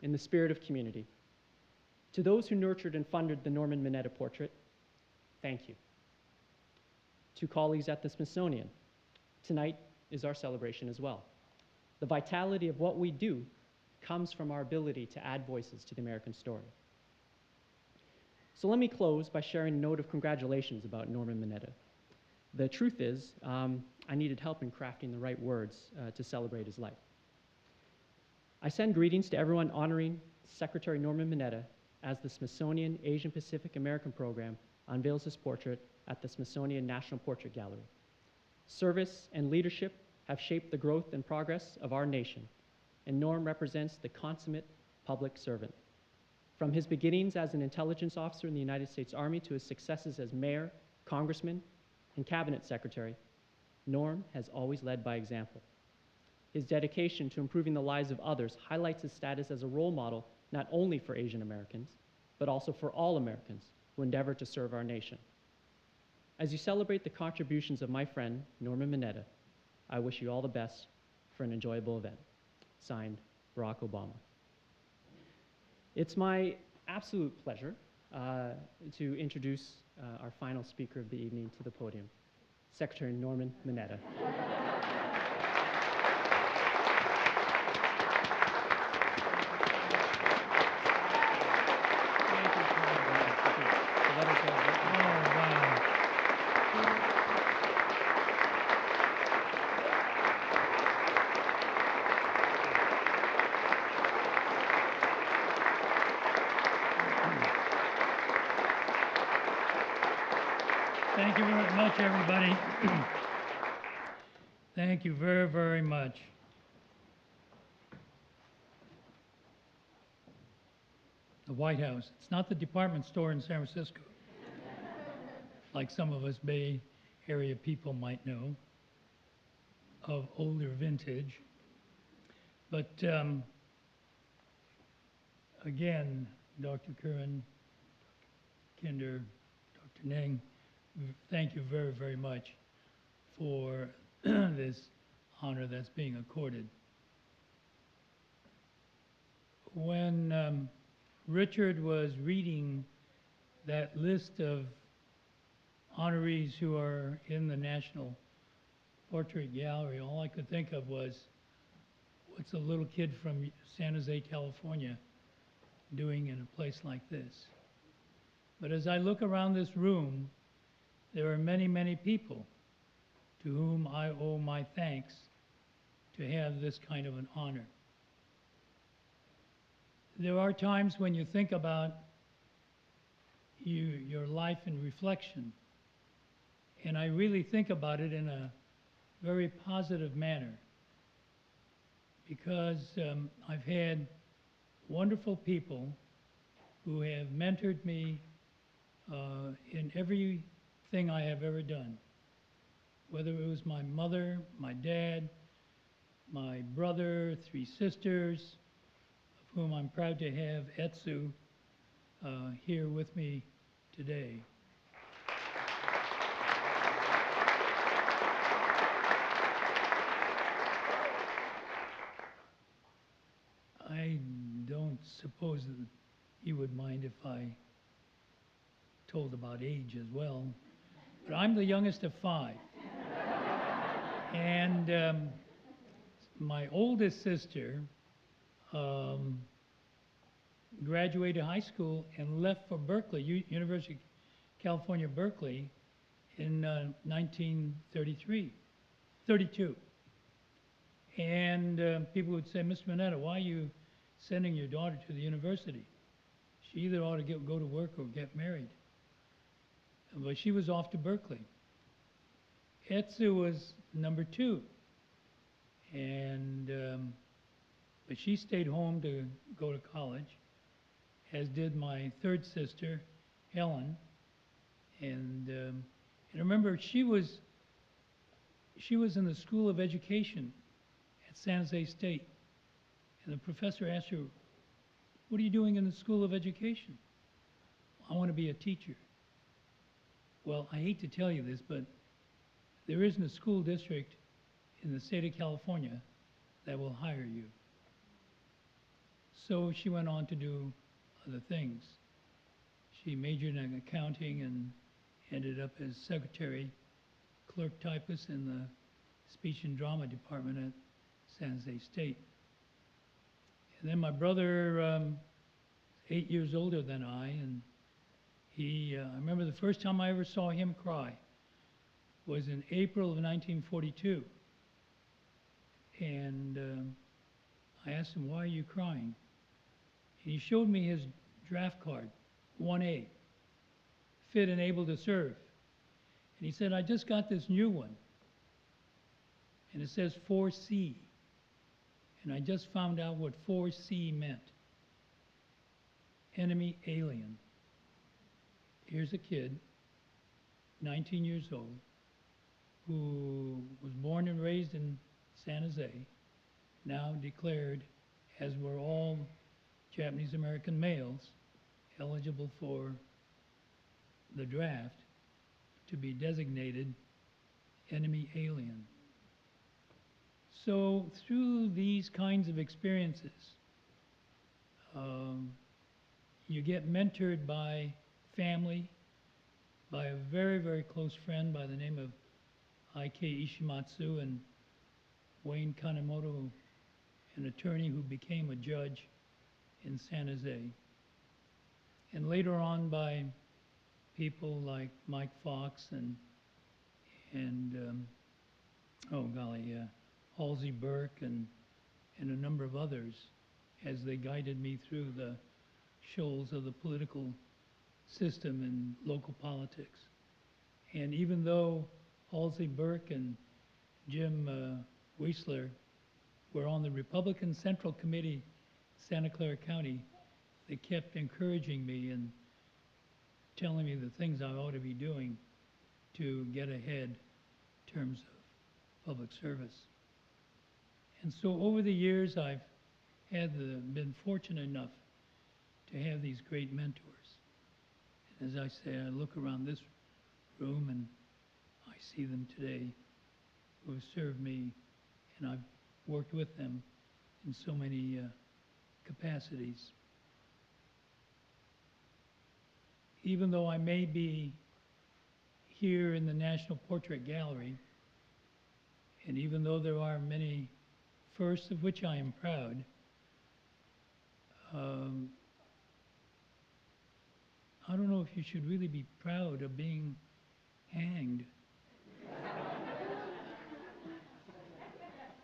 in the spirit of community. To those who nurtured and funded the Norman Mineta portrait, thank you. To colleagues at the Smithsonian, tonight is our celebration as well. The vitality of what we do comes from our ability to add voices to the American story. So let me close by sharing a note of congratulations about Norman Mineta. The truth is, I needed help in crafting the right words to celebrate his life. I send greetings to everyone honoring Secretary Norman Mineta as the Smithsonian Asian Pacific American Program unveils his portrait at the Smithsonian National Portrait Gallery. Service and leadership have shaped the growth and progress of our nation, and Norm represents the consummate public servant. From his beginnings as an intelligence officer in the United States Army to his successes as mayor, congressman, and cabinet secretary, Norm has always led by example. His dedication to improving the lives of others highlights his status as a role model not only for Asian Americans, but also for all Americans who endeavor to serve our nation. As you celebrate the contributions of my friend, Norman Mineta, I wish you all the best for an enjoyable event. Signed, Barack Obama. It's my absolute pleasure to introduce our final speaker of the evening to the podium, Secretary Norman Mineta. Thank you very much, everybody. Thank you very, very much. The White House. It's not the department store in San Francisco, like some of us Bay Area people might know, of older vintage. But again, Dr. Curran, Kinder, Dr. Neng, thank you very, very much for this honor that's being accorded. When Richard was reading that list of honorees who are in the National Portrait Gallery, all I could think of was, what's a little kid from San Jose, California doing in a place like this? But as I look around this room, there are many, many people to whom I owe my thanks to have this kind of an honor. There are times when you think about your life in reflection, and I really think about it in a very positive manner, because I've had wonderful people who have mentored me in everything I have ever done, whether it was my mother, my dad, my brother, 3 sisters, of whom I'm proud to have Etsu here with me today. I don't suppose that you would mind if I told about age as well, but I'm the youngest of 5. And my oldest sister graduated high school and left for Berkeley, University of California, Berkeley, in 1932. And people would say, Mr. Mineta, why are you sending your daughter to the university? She either ought to go to work or get married. But she was off to Berkeley. Etsu was number 2. And but she stayed home to go to college, as did my 3rd sister, Helen. And I remember she was in the School of Education at San Jose State. And the professor asked her, what are you doing in the School of Education? I want to be a teacher. Well, I hate to tell you this, but there isn't a school district in the state of California that will hire you. So she went on to do other things. She majored in accounting and ended up as secretary, clerk typist in the speech and drama department at San Jose State. And then my brother, 8 years older than I, and I remember the first time I ever saw him cry was in April of 1942. And I asked him, "Why are you crying?" And he showed me his draft card, 1A, fit and able to serve. And he said, "I just got this new one, and it says 4C. And I just found out what 4C meant. Enemy alien." Here's a kid, 19 years old, who was born and raised in San Jose, now declared, as were all Japanese American males eligible for the draft, to be designated enemy alien. So through these kinds of experiences, you get mentored by family, by a very, very close friend by the name of I.K. Ishimatsu and Wayne Kanemoto, an attorney who became a judge in San Jose. And later on by people like Mike Fox and Halsey Burke and a number of others as they guided me through the shoals of the political system and local politics. And even though Halsey Burke and Jim Wiesler were on the Republican Central Committee, Santa Clara County, they kept encouraging me and telling me the things I ought to be doing to get ahead in terms of public service. And so over the years, I've been fortunate enough to have these great mentors. And as I say, I look around this room and I see them today who have served me, and I've worked with them in so many capacities. Even though I may be here in the National Portrait Gallery, and even though there are many firsts of which I am proud, I don't know if you should really be proud of being hanged.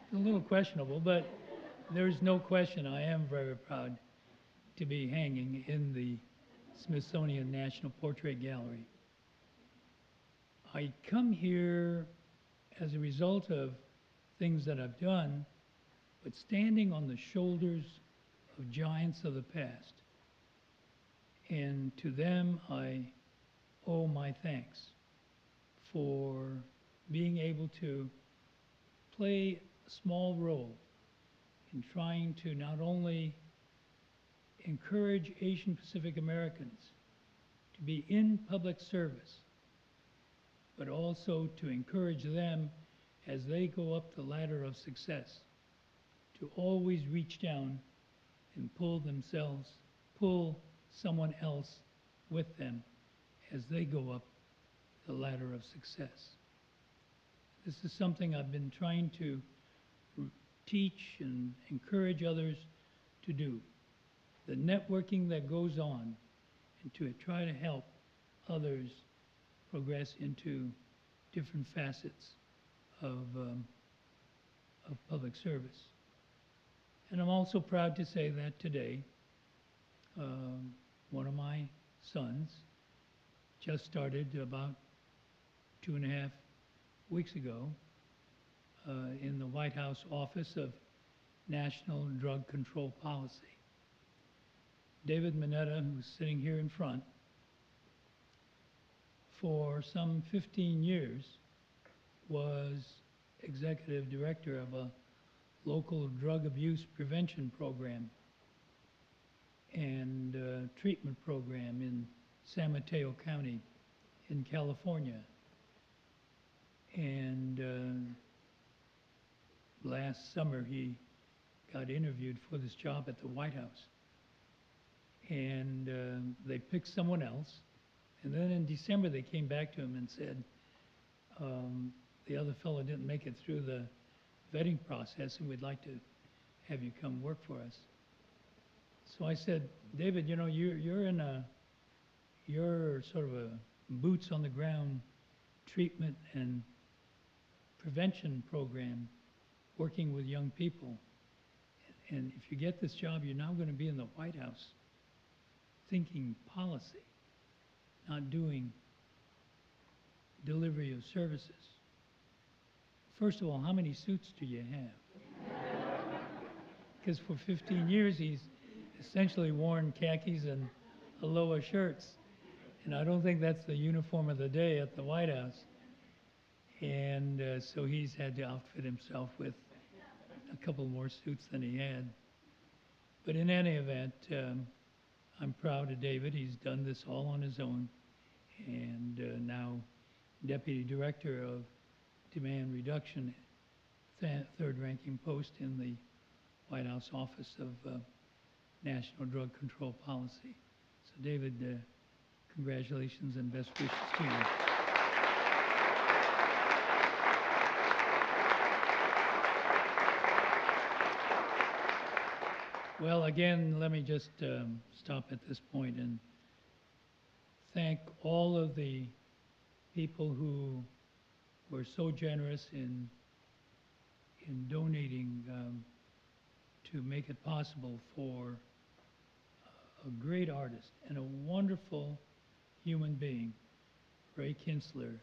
It's a little questionable, but there's no question I am very proud to be hanging in the Smithsonian National Portrait Gallery. I come here as a result of things that I've done, but standing on the shoulders of giants of the past. And to them, I owe my thanks for being able to play a small role in trying to not only encourage Asian Pacific Americans to be in public service, but also to encourage them as they go up the ladder of success to always reach down and pull someone else with them as they go up the ladder of success. This is something I've been trying to teach and encourage others to do. The networking that goes on, and to try to help others progress into different facets of public service. And I'm also proud to say that today, one of my sons just started about 2.5 weeks ago in the White House Office of National Drug Control Policy. David Mineta, who's sitting here in front, for some 15 years was executive director of a local drug abuse prevention program and treatment program in San Mateo County in California. And last summer he got interviewed for this job at the White House. And they picked someone else. And then in December, they came back to him and said, the other fellow didn't make it through the vetting process, and we'd like to have you come work for us. So I said, David, you know, you're sort of a boots on the ground treatment and prevention program working with young people. And if you get this job, you're now going to be in the White House thinking policy, not doing delivery of services. First of all, how many suits do you have? Because for 15 years, he's essentially worn khakis and Aloha shirts. And I don't think that's the uniform of the day at the White House. And so he's had to outfit himself with a couple more suits than he had. But in any event, I'm proud of David. He's done this all on his own. And now Deputy Director of Demand Reduction, third ranking post in the White House Office of National Drug Control Policy. So David, congratulations and best wishes to you. Well, again, let me just stop at this point and thank all of the people who were so generous in donating to make it possible for a great artist and a wonderful human being, Ray Kinstler,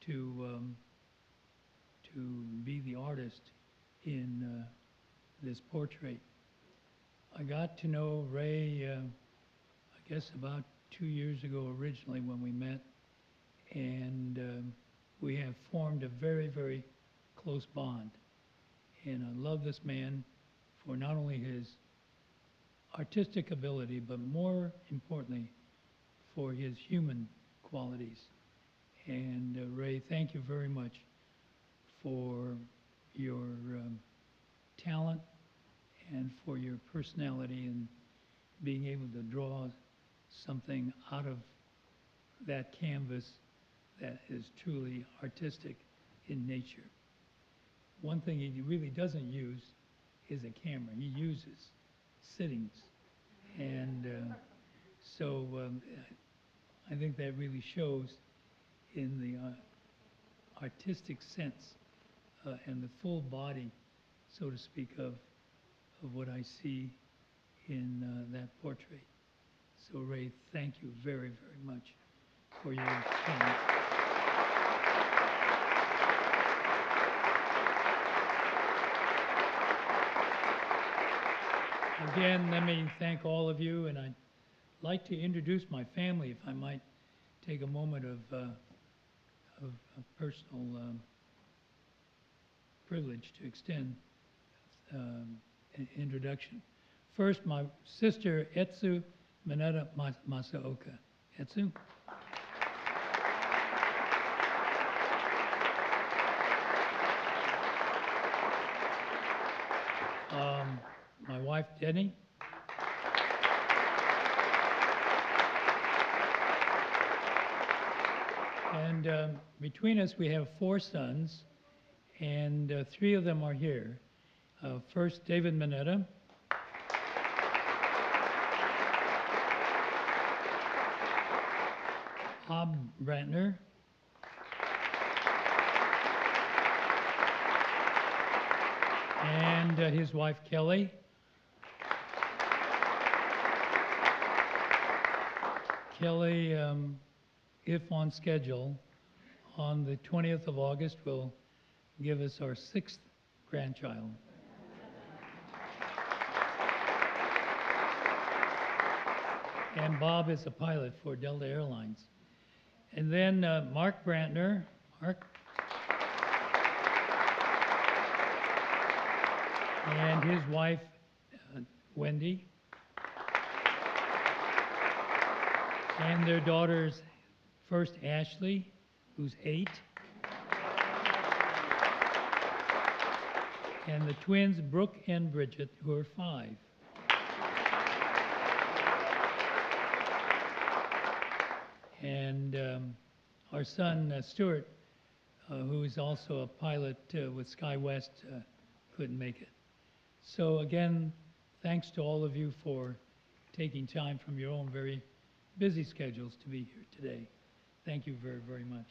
to be the artist in this portrait. I got to know Ray, I guess about 2 years ago originally when we met, and we have formed a very, very close bond. And I love this man for not only his artistic ability, but more importantly, for his human qualities. And Ray, thank you very much for your talent and for your personality and being able to draw something out of that canvas that is truly artistic in nature. One thing he really doesn't use is a camera. He uses sittings. And so I think that really shows in the artistic sense and the full body, so to speak, of what I see in that portrait. So Ray, thank you very, very much for your talent. Again, let me thank all of you, and I'd like to introduce my family, if I might take a moment of personal privilege to extend an introduction. First, my sister, Etsu Mineta Masaoka. Etsu? My wife, Denny. And between us, we have 4 sons, and 3 of them are here. First, David Mineta. Bob Brantner. And his wife, Kelly. Kelly, if on schedule, on the 20th of August, will give us our 6th grandchild. And Bob is a pilot for Delta Airlines. And then Mark Brantner. Mark. And his wife, Wendy. And their daughters, first Ashley, who's 8. and the twins, Brooke and Bridget, who are 5. And our son, Stuart, who is also a pilot with SkyWest, couldn't make it. So again, thanks to all of you for taking time from your own very busy schedules to be here today. Thank you very, very much.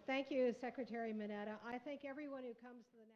Thank you, Secretary Mineta. I think everyone who comes to the